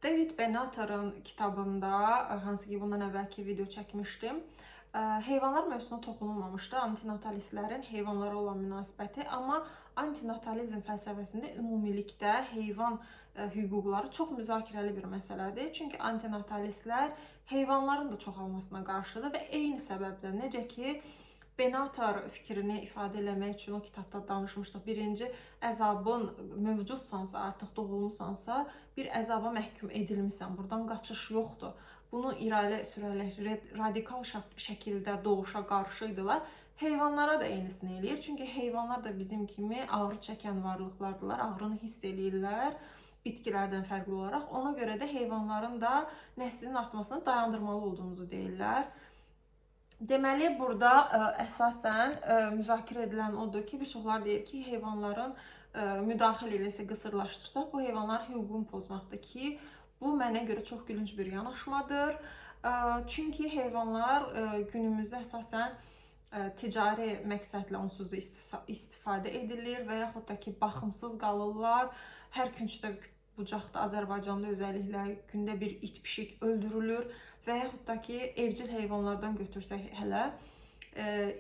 David Benatar'ın kitabında, hansı ki bundan əvvəlki video çəkmişdim, heyvanlar mövzusuna toxunulmamışdı, antinatalistlərin heyvanlara olan münasibəti, amma antinatalizm fəlsəfəsində ümumilikdə heyvan hüquqları çox müzakirəli bir məsələdir. Çünki antinatalistlər heyvanların da çoxalmasına qarşıdır və eyni səbəbdən, necə ki, Benatar fikrini ifadə eləmək üçün o kitabda danışmışdıq. Birinci, əzabın mövcudsansa, artıq doğulmusansa, bir əzaba məhkum edilmisən. Buradan qaçış yoxdur. Bunu irəli sürərlər, radikal şəkildə doğuşa qarşıydılar. Heyvanlara da eynisini eləyir. Çünki heyvanlar da bizim kimi ağrı çəkən varlıqlardılar. Ağrını hiss eləyirlər bitkilərdən fərqli olaraq. Ona görə də heyvanların da nəslinin artmasını dayandırmalı olduğumuzu deyirlər. Deməli, burada əsasən müzakirə edilən odur ki, bir çoxlar deyir ki, heyvanların müdaxilə eləsə, qısırlaşdırsaq, bu heyvanların hüququnu pozmaqdır ki, bu mənə görə çox gülünc bir yanaşmadır. Çünki heyvanlar günümüzdə əsasən ticari məqsədlə onsuz da istifadə edilir və yaxud da ki, baxımsız qalırlar. Hər küncdə bucaqda, Azərbaycanda özəlliklə gündə bir it, pişik öldürülür və yaxud da ki, evcil heyvanlardan götürsək hələ,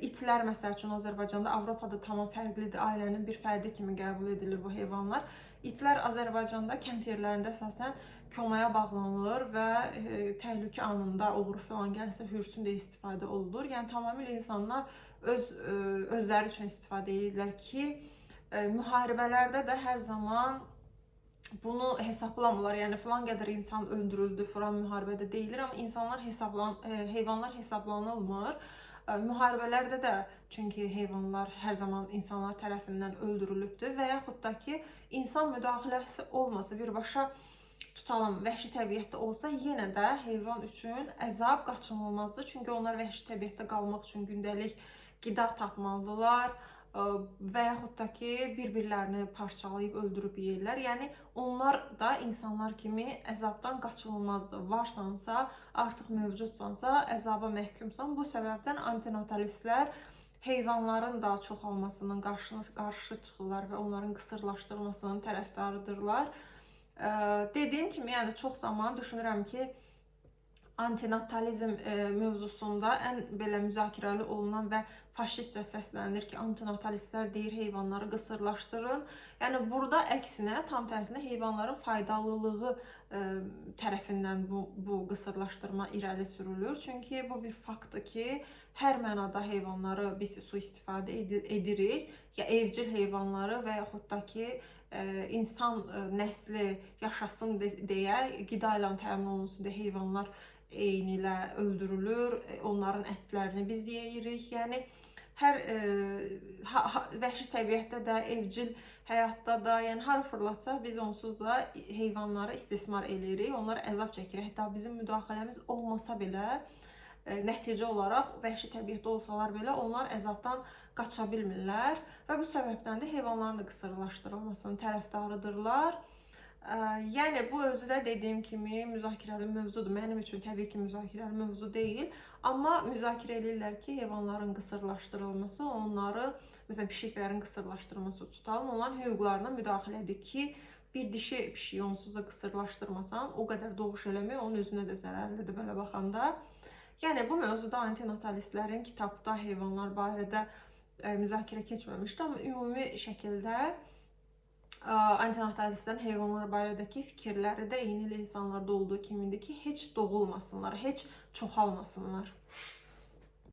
itlər məsəl üçün Azərbaycanda, Avropada tamam fərqlidir, ailənin bir fərdi kimi qəbul edilir bu heyvanlar. İtlər Azərbaycanda kənd yerlərində əsasən komaya bağlanılır və təhlükə anında uğur falan gəlsə hürsün deyə istifadə olunur. Yəni tamamilə insanlar özləri üçün istifadə edirlər ki, müharibələrdə də hər zaman bunu hesablamırlar. Yəni filan qədər insan öldürüldü, filan müharibədə deyilir, amma heyvanlar hesablanılmır. Müharibələrdə də çünki heyvanlar hər zaman insanlar tərəfindən öldürülübdür və yaxud da ki, insan müdaxiləsi olmasa, birbaşa tutalım, vəhşi təbiətdə olsa, yenə də heyvan üçün əzab qaçınılmazdır. Çünki onlar vəhşi təbiətdə qalmaq üçün gündəlik qida tapmalıdırlar və yaxud da ki, bir-birlərini parçalayıb öldürüb yeyirlər. Yəni, onlar da insanlar kimi əzabdan qaçınılmazdır. Varsansa, artıq mövcudsansa, əzaba məhkumsan. Bu səbəbdən antinatalistlər heyvanların da çoxalmasının qarşı çıxırlar və onların qısırlaşdırılmasının tərəfdarıdırlar. Dediyim kimi, yəni çox zaman düşünürəm ki, antinatalizm mövzusunda ən belə müzakirəli olunan və faşistcə səslənir ki, antinatalistlər deyir heyvanları qısırlaşdırın. Yəni burada əksinə, tam tərsinə heyvanların faydalılığı tərəfindən bu qısırlaşdırma irəli sürülür. Çünki bu bir faktdır ki, hər mənada heyvanları biz sui-istifadə edirik. Ya evcil heyvanları və yaxud da ki, insan nəsli yaşasın deyə, qida ilə təmin olunsun deyə heyvanlar eyni ilə öldürülür, onların ətlərini biz yeyirik. Yəni, hər vəhşi təbiətdə də, evcil həyatda da, yəni hara fırlatsaq biz onsuz da heyvanları istismar edirik, onlara əzab çəkirik. Hətta bizim müdaxiləmiz olmasa belə, nəticə olaraq vəhşi təbiətdə olsalar belə onlar əzabdan qaça bilmirlər və bu səbəbdən də heyvanların da qısırlaşdırılmasının tərəfdarıdırlar. Yəni, bu özü də dediyim kimi müzakirəli mövzudur. Mənim üçün təbii ki, müzakirəli mövzu deyil. Amma müzakirə edirlər ki, heyvanların qısırlaşdırılması, məsələn, pişiklərin qısırlaşdırılması tutalım, onların hüquqlarına müdaxilədir ki, bir dişi pişiyi onsuz da qısırlaşdırmasan, o qədər doğuş eləmək onun özünə də zərərlidir belə baxanda. Yəni, bu mövzuda antinatalistlərin kitabda heyvanlar barədə müzakirə keçməmişdi, amma ümumi şəkildə antinatalistlərin heyvanlar barədəki fikirləri də eynilə insanlarda olduğu kimidir ki, heç doğulmasınlar, heç çoxalmasınlar.